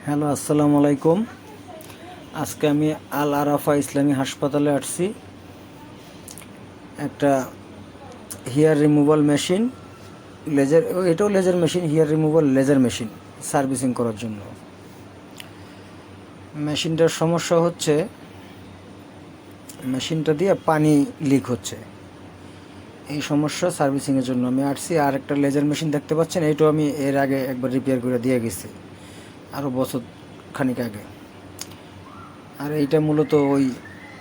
Hello, আসসালামু আলাইকুম। আজকে আমি আল আরাফা ইসলামী হাসপাতালে আসছি। একটা হেয়ার রিমুভাল মেশিন, লেজার, এটাও laser machine, hair removal laser machine servicing করার জন্য। মেশিনটার সমস্যা হচ্ছে মেশিনটা দিয়ে পানি লিক হচ্ছে। এই সমস্যা সার্ভিসিংয়ের জন্য আমি আসছি। আর একটা লেজার মেশিন দেখতে পাচ্ছেন, এইটাও আমি এর আগে একবার রিপেয়ার করে দিয়ে গেছি, আরও বছর খানিক আগে। আর এইটা মূলত ওই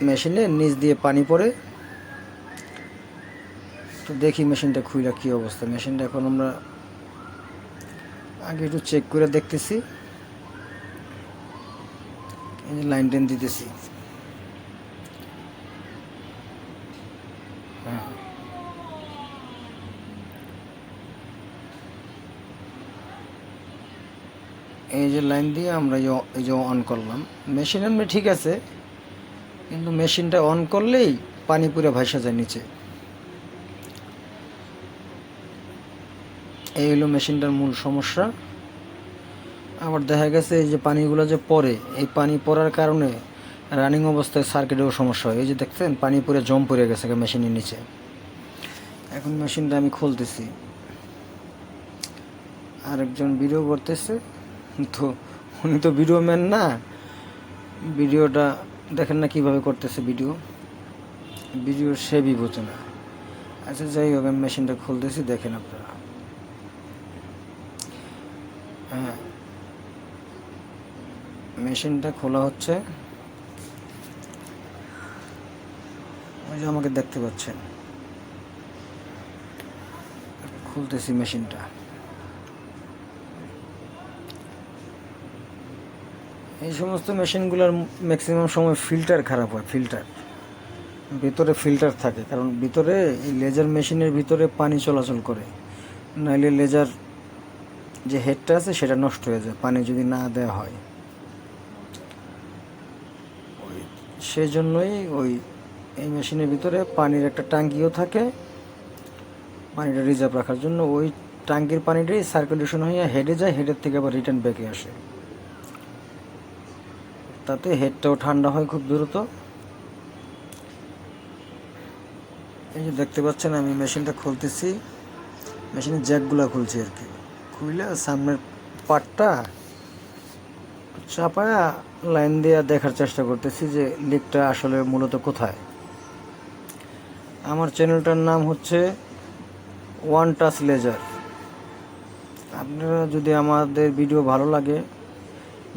মেশিনের নিচ দিয়ে পানি পড়ে। তো দেখি মেশিনটা খুইলা কী অবস্থা। মেশিনটা এখন আমরা আগে একটু চেক করে দেখতেছি। এই যে লাইন টেন দিতেছি। হ্যাঁ, এই যে লাইন দিয়ে আমরা এই যে অন করলাম। মেশিন এমনি ঠিক আছে, কিন্তু মেশিনটা অন করলেই পানি পুরো ভাসা যায় নিচে। এই হলো মেশিনটার মূল সমস্যা। আবার দেখা গেছে এই যে পানিগুলো যে পড়ে, এই পানি পড়ার কারণে রানিং অবস্থায় সার্কিটেও সমস্যা হয়। এই যে দেখছেন পানি পুরো জম পড়ে গেছে মেশিনের নিচে। এখন মেশিনটা আমি খুলতেছি, আরেকজন ভিডিও করতেছে। তো উনি তো ভিডিও ম্যান না, ভিডিওটা দেখেন না কীভাবে করতেছে ভিডিও। ভিডিও সেভই বোঝে না। আচ্ছা, যাই হোক, আমি মেশিনটা খুলতেছি, দেখেন আপনারা। হ্যাঁ, মেশিনটা খোলা হচ্ছে। ওই যে আমাকে দেখতে পাচ্ছেন, খুলতেছি মেশিনটা। এই সমস্ত মেশিনগুলোর ম্যাক্সিমাম সময় ফিল্টার খারাপ হয়। ভিতরে ফিল্টার থাকে, কারণ ভিতরে এই লেজার মেশিনের ভিতরে পানি চলাচল করে, নাইলে লেজার যে হেডটা আছে সেটা নষ্ট হয়ে যায় পানি যদি না দেওয়া হয়। সেই জন্যই এই মেশিনের ভিতরে পানির একটা ট্যাঙ্কিও থাকে, পানিটা রিজার্ভ রাখার জন্য। ওই ট্যাঙ্কির পানিটাই সার্কুলেশন হয়ে হেডে যায়, হেডের থেকে আবার রিটার্ন ব্যাকে আসে। তাতে হেডটাও ঠান্ডা হয় খুব দ্রুত। এই যে দেখতে পাচ্ছেন আমি মেশিনটা খুলতেছি, মেশিনের জ্যাকগুলো খুলছি আর কি। খুলে সামনের পার্টটা চাপায়া লাইন দিয়ে দেখার চেষ্টা করতেছি যে লিকটা আসলে মূলত কোথায়। আমার চ্যানেলটার নাম হচ্ছে ওয়ান টাচ লেজার। আপনারা যদি আমাদের ভিডিও ভালো লাগে,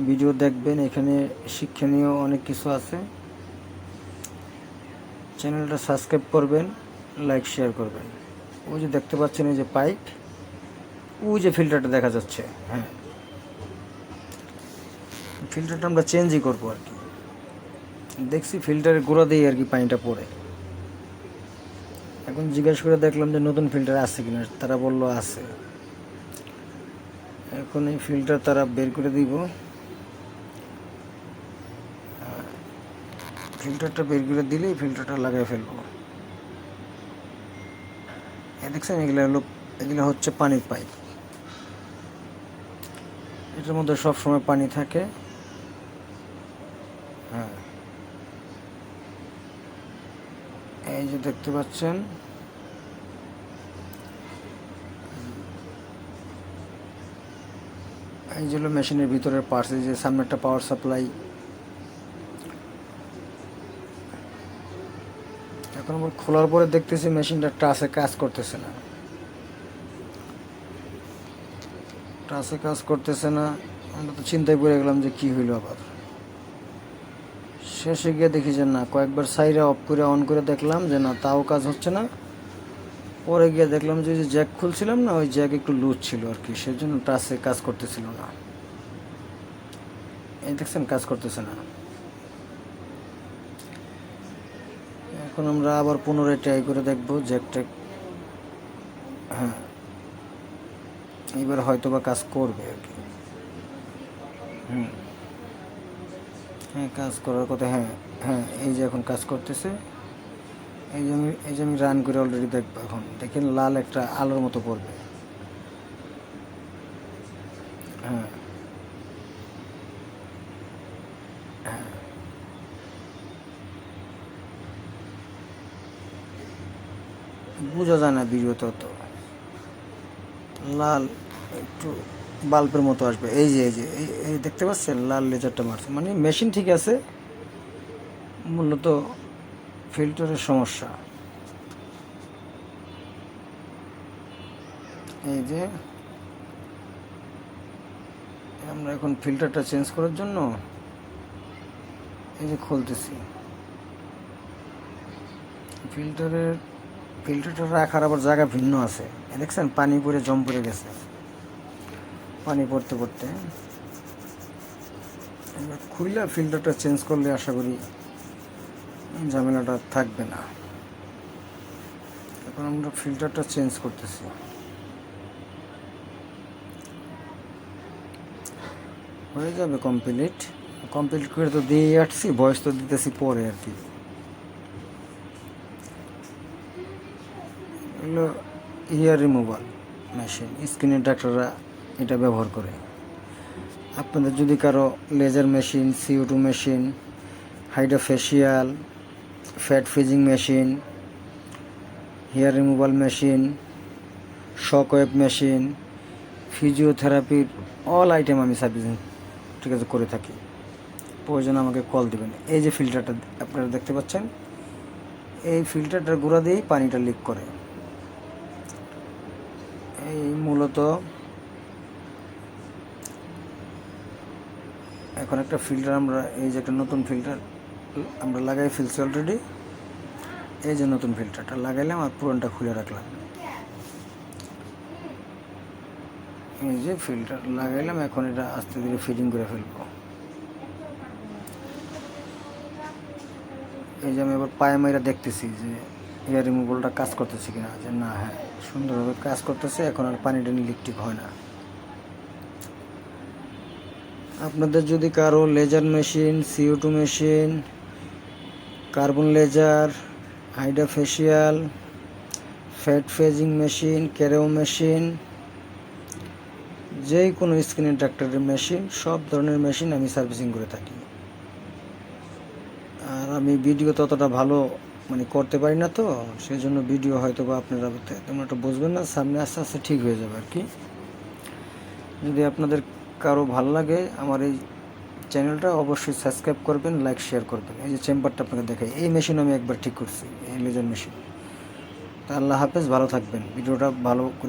ভিডিও দেখবেন, এখানে শিক্ষণীয় অনেক কিছু আছে। চ্যানেলটা সাবস্ক্রাইব করবেন, লাইক শেয়ার করবেন। ওই যে দেখতে পাচ্ছেন এই যে পাইপ, ওই যে ফিল্টারটা দেখা যাচ্ছে। হ্যাঁ, ফিল্টারটা আমরা চেঞ্জই করবো আর কি। দেখছি ফিল্টারের গোড়া দিয়ে আর কি পানিটা পড়ে। এখন জিজ্ঞাসা করে দেখলাম যে নতুন ফিল্টার আছে কিনা, তারা বললো আছে। এখন এই ফিল্টার তারা বের করে দিব। ফিল্টারটা বের করে দিলেই ফিল্টারটা লাগিয়ে ফেলবো। দেখছেন এগুলো হচ্ছে পানির পাইপ। এটার মধ্যে সব সময় পানি থাকে। হ্যাঁ, এই যে দেখতে পাচ্ছেন, এই যে হলো মেশিনের ভিতরের পার্টস। এই যে সামনে একটা পাওয়ার সাপ্লাই। এখন আবার খোলার পরে দেখতেছি মেশিনটা টাচে কাজ করতেছে না। আমরা তো চিন্তায় পড়ে গেলাম যে কী হইলো আবার। শেষে গিয়ে দেখি যে না, কয়েকবার সাইডে অফ করে অন করে দেখলাম যে না, তাও কাজ হচ্ছে না। পরে গিয়ে দেখলাম যে জ্যাক খুলছিলাম না, ওই জ্যাক একটু লুজ ছিল আর কি, সেজন্য টাচে কাজ করতেছিল না। এই দেখছেন কাজ করতেছে না। এখন আমরা আবার পুনরায় ট্রাই করে দেখবো জ্যাকটা। হ্যাঁ, এবার হয়তো বা কাজ করবে আর কি। হ্যাঁ, কাজ করার কথা। হ্যাঁ, হ্যাঁ, এই যে এখন কাজ করতেছে। এই যে আমি রান করে অলরেডি দেখবো। এখন দেখেন লাল একটা আলোর মতো পড়বে। হ্যাঁ, বোঝা যায় না ভিডিওতে, অত লাল একটু বাল্বের মতো আসবে। এই দেখতে পাচ্ছেন লাল লেজারটা মারছে, মানে মেশিন ঠিক আছে, মূলত ফিল্টারের সমস্যা। এই যে আমরা এখন ফিল্টারটা চেঞ্জ করার জন্য এই যে খুলতেছি। ফিল্টারটা রাখার আবার জায়গা ভিন্ন আছে, দেখছেন পানি পরে জম পড়ে গেছে, পানি পড়তে পড়তে। এবার খুইলা ফিল্টারটা চেঞ্জ করলে আশা করি ঝামেলাটা থাকবে না। এখন আমরা ফিল্টারটা চেঞ্জ করতেছি। হয়ে যাবে কমপ্লিট করে তো দিয়ে আসছি, ভয়েস তো দিতেছি পরে আর কি। এগুলো ইয়ার রিমুভাল মেশিন, স্ক্রিনের ডাক্তাররা এটা ব্যবহার করে। আপনাদের যদি কারো laser machine, CO2 machine, hydrofacial, fat freezing machine, hair removal machine, shockwave machine, ফিজিওথেরাপির অল আইটেম আমি সার্ভিসিং ঠিক আছে করে থাকি। প্রয়োজন আমাকে কল দেবেন। এই যে ফিল্টারটা আপনারা দেখতে পাচ্ছেন, এই ফিল্টারটার গোড়া দিয়েই পানিটা লিক করে। এই মূলত এখন একটা ফিল্টার আমরা, এই যে একটা নতুন ফিল্টার আমরা লাগাই ফেলছি অলরেডি। এই যে নতুন ফিল্টারটা লাগাইলাম আর পুরনটা খুলে রাখলাম। এই যে ফিল্টার লাগাইলাম, এখন এটা আস্তে ধীরে ফিটিং করে ফেলবো। এই যে আমি এবার পায়ে মাইরা দেখতেছি যে এয়ার রিমুভালটা কাজ করতেছে কিনা, যে না হ্যাঁ সুন্দরভাবে কাজ করতেছে, এখন আর পানিটা লিক টিক হয় না। আপনাদের যদি কারো laser machine, CO2 machine, carbon laser, hydrofacial, fat freezing machine, ক্যারেও মেশিন, যে কোনো স্ক্রিনের ডাক্তারের মেশিন, সব ধরনের মেশিন আমি সার্ভিসিং করে থাকি। আর আমি ভিডিও ততটা ভালো মানে করতে পারি না, তো সেই জন্য ভিডিও হয়তো বা আপনারা তেমন একটা বুঝবেন না, সামনে আস্তে আস্তে ঠিক হয়ে যাবে আর কি। যদি আপনাদের কারো ভালো লাগে আমার এই চ্যানেলটা, অবশ্যই সাবস্ক্রাইব করবেন, লাইক শেয়ার করবেন। এই যে চেম্বারটা আপনাকে দেখাই, এই মেশিন আমি একবার ঠিক করছি, এই লেজার মেশিন। তা আল্লাহ হাফেজ, ভালো থাকবেন। ভিডিওটা ভালো করে